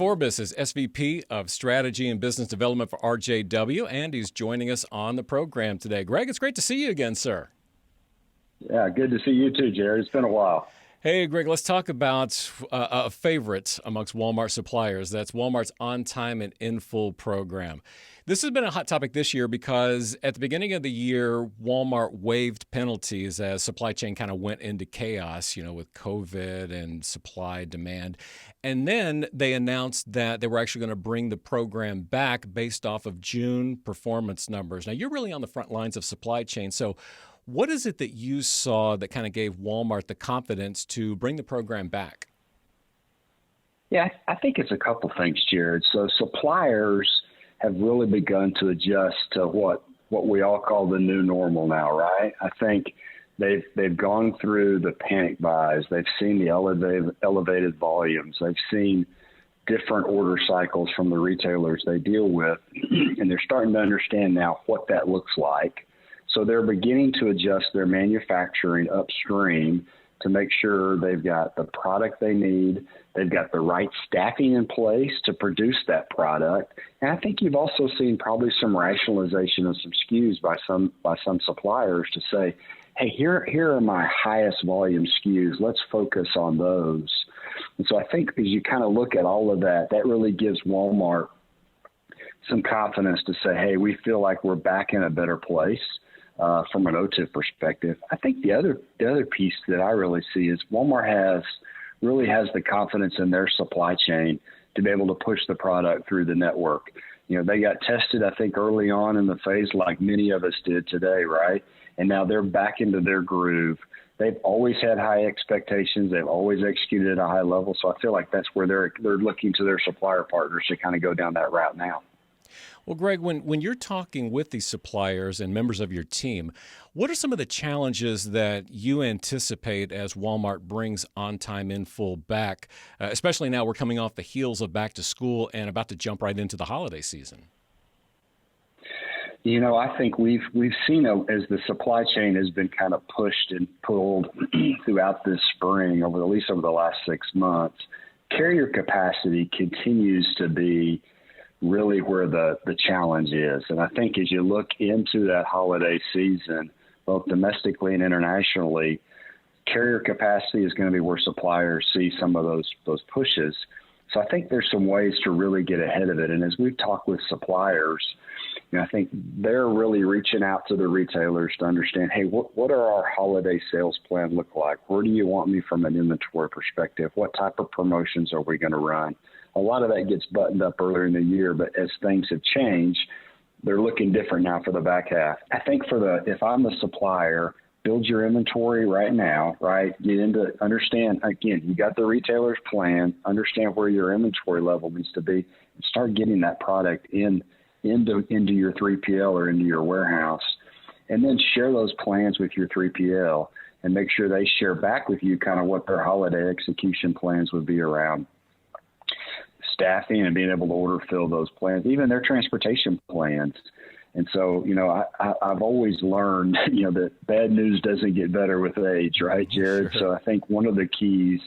Forbis is SVP of Strategy and Business Development for RJW, and he's joining us on the program today. Greg, it's great to see you again, sir. Yeah, good to see you too, Jared. It's been a while. Hey, Greg, let's talk about a favorite amongst Walmart suppliers. That's Walmart's On-Time and In-Full program. This has been a hot topic this year because at the beginning of the year, Walmart waived penalties as supply chain kind of went into chaos, with COVID and supply demand. And then they announced that they were actually going to bring the program back based off of June performance numbers. Now, you're really on the front lines of supply chain. So what is it that you saw that kind of gave Walmart the confidence to bring the program back? Yeah, I think it's a couple things, Jared. So suppliers have really begun to adjust to what we all call the new normal now, right? I think they've gone through the panic buys. They've seen the elevated volumes. They've seen different order cycles from the retailers they deal with, and they're starting to understand now what that looks like. So they're beginning to adjust their manufacturing upstream to make sure they've got the product they need, they've got the right staffing in place to produce that product. And I think you've also seen probably some rationalization of some SKUs by some suppliers to say, hey, here are my highest volume SKUs. Let's focus on those. And so I think as you kind of look at all of that, that really gives Walmart some confidence to say, hey, we feel like we're back in a better place. From an OTIF perspective. I think the other piece that I really see is Walmart really has the confidence in their supply chain to be able to push the product through the network. They got tested, I think, early on in the phase like many of us did today, right? And now they're back into their groove. They've always had high expectations. They've always executed at a high level. So I feel like that's where they're looking to their supplier partners to kind of go down that route now. Well, Greg, when you're talking with these suppliers and members of your team, what are some of the challenges that you anticipate as Walmart brings On-Time In-Full back, especially now we're coming off the heels of back to school and about to jump right into the holiday season? I think we've seen as the supply chain has been kind of pushed and pulled throughout this spring, at least over the last 6 months, carrier capacity continues to be really where the challenge is. And I think as you look into that holiday season, both domestically and internationally, carrier capacity is going to be where suppliers see some of those pushes. So I think there's some ways to really get ahead of it. And as we've talked with suppliers, I think they're really reaching out to the retailers to understand, hey, what are our holiday sales plan look like? Where do you want me from an inventory perspective? What type of promotions are we going to run? A lot of that gets buttoned up earlier in the year, but as things have changed, they're looking different now for the back half. I think if I'm the supplier, build your inventory right now, right? Get into understand, again, you got the retailer's plan, understand where your inventory level needs to be, and start getting that product into your 3PL or into your warehouse. And then share those plans with your 3PL and make sure they share back with you kind of what their holiday execution plans would be around staffing and being able to order fill those plans, even their transportation plans. And so, I've always learned, that bad news doesn't get better with age, right, Jared? Sure. So I think one of the keys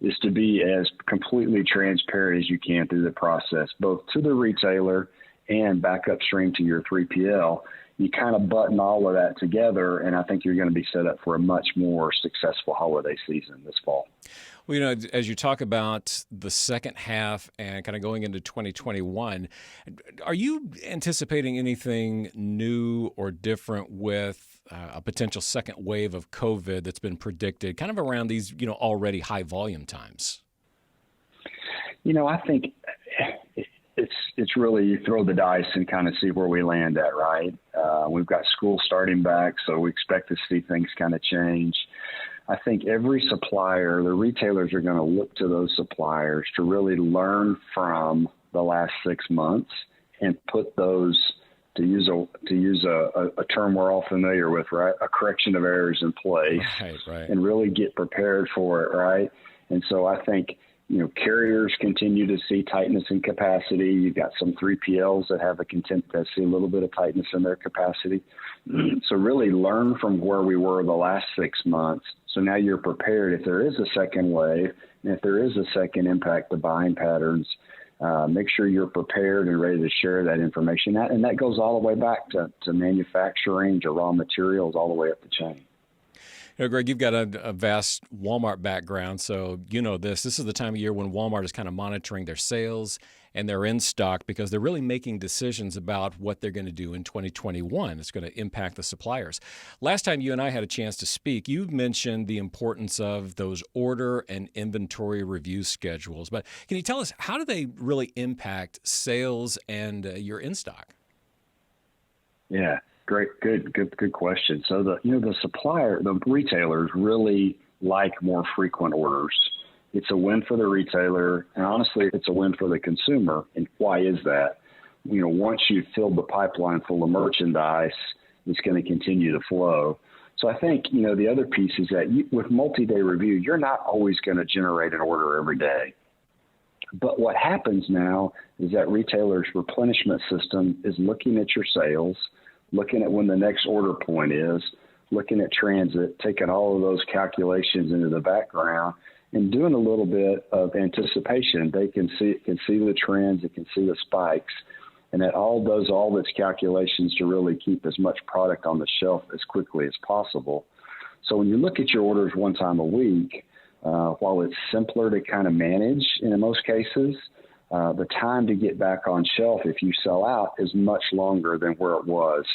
is to be as completely transparent as you can through the process, both to the retailer and back upstream to your 3PL. You kind of button all of that together, and I think you're going to be set up for a much more successful holiday season this fall. Well, as you talk about the second half and kind of going into 2021, are you anticipating anything new or different with a potential second wave of COVID that's been predicted kind of around these, already high volume times? I think it's really you throw the dice and kind of see where we land at, right? We've got school starting back, so we expect to see things kind of change. I think every supplier, the retailers are going to look to those suppliers to really learn from the last 6 months and put those, to use a term we're all familiar with, right? A correction of errors in place, right. And really get prepared for it, right? And so I think, carriers continue to see tightness in capacity. You've got some 3PLs that see a little bit of tightness in their capacity. So really learn from where we were the last 6 months. So now you're prepared if there is a second wave and if there is a second impact to buying patterns, Make sure you're prepared and ready to share that information. And that goes all the way back to manufacturing, to raw materials, all the way up the chain. Greg, you've got a vast Walmart background, so you know this. This is the time of year when Walmart is kind of monitoring their sales and their in-stock because they're really making decisions about what they're going to do in 2021. It's going to impact the suppliers. Last time you and I had a chance to speak, you mentioned the importance of those order and inventory review schedules. But can you tell us, how do they really impact sales and your in-stock? Yeah. Great, good question. So the retailers really like more frequent orders. It's a win for the retailer, and honestly, it's a win for the consumer. And why is that? Once you've filled the pipeline full of merchandise, it's going to continue to flow. So I think, the other piece is that with multi-day review, you're not always going to generate an order every day. But what happens now is that retailers' replenishment system is looking at your sales, looking at when the next order point is, looking at transit, taking all of those calculations into the background, and doing a little bit of anticipation. They can see the trends, it can see the spikes, and it all does all its calculations to really keep as much product on the shelf as quickly as possible. So when you look at your orders one time a week, while it's simpler to kind of manage in most cases, the time to get back on shelf if you sell out is much longer than where it was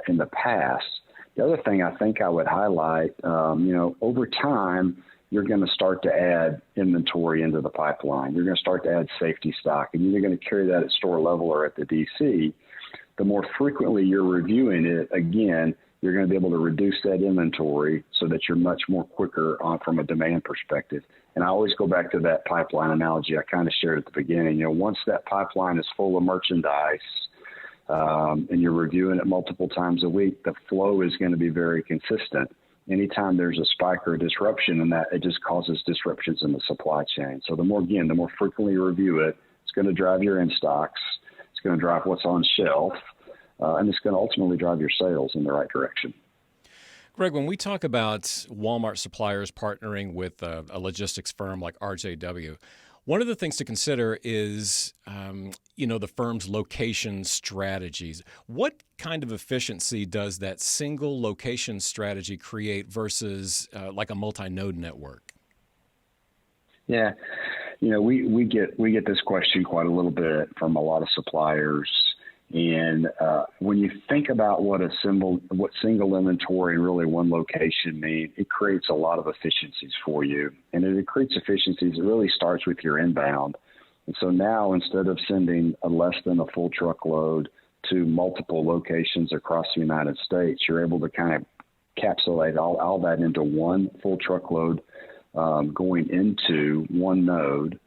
in the past. The other thing I think I would highlight, over time, you're going to start to add inventory into the pipeline. You're going to start to add safety stock, and you're going to carry that at store level or at the DC. The more frequently you're reviewing it, again, you're going to be able to reduce that inventory so that you're much more quicker on from a demand perspective. And I always go back to that pipeline analogy I kind of shared at the beginning. Once that pipeline is full of merchandise and you're reviewing it multiple times a week, the flow is going to be very consistent. Anytime there's a spike or a disruption in that, it just causes disruptions in the supply chain. So the more frequently you review it, it's going to drive your in-stocks. It's going to drive what's on shelf. And it's going to ultimately drive your sales in the right direction. Greg, when we talk about Walmart suppliers partnering with a logistics firm like RJW, one of the things to consider is, the firm's location strategies. What kind of efficiency does that single location strategy create versus like a multi-node network? Yeah, we get this question quite a little bit from a lot of suppliers. And when you think about what single inventory in really one location mean, it creates a lot of efficiencies for you. And it creates efficiencies. It really starts with your inbound. And so now, instead of sending less than a full truckload to multiple locations across the United States, you're able to kind of encapsulate all that into one full truckload going into one node.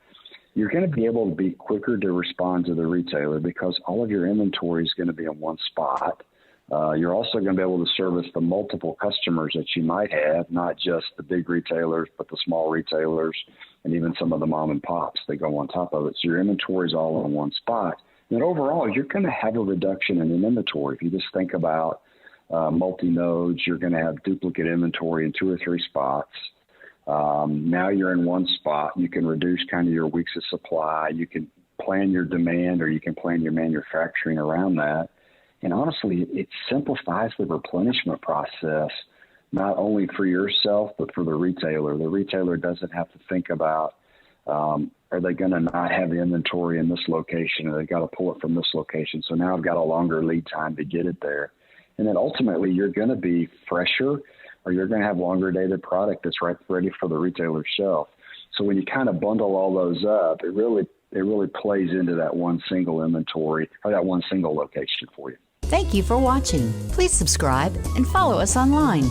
You're going to be able to be quicker to respond to the retailer because all of your inventory is going to be in one spot. You're also going to be able to service the multiple customers that you might have, not just the big retailers, but the small retailers and even some of the mom and pops that go on top of it. So your inventory is all in one spot. And overall, you're going to have a reduction in inventory. If you just think about multi-nodes, you're going to have duplicate inventory in 2 or 3 spots. Now you're in one spot. You can reduce kind of your weeks of supply. You can plan your demand or you can plan your manufacturing around that. And honestly, it simplifies the replenishment process, not only for yourself, but for the retailer. The retailer doesn't have to think about, are they going to not have the inventory in this location, or they got to pull it from this location? So now I've got a longer lead time to get it there. And then ultimately, you're going to be fresher, or you're going to have longer dated product that's ready for the retailer's shelf. So when you kind of bundle all those up, it really plays into that one single inventory or that one single location for you. Thank you for watching. Please subscribe and follow us online.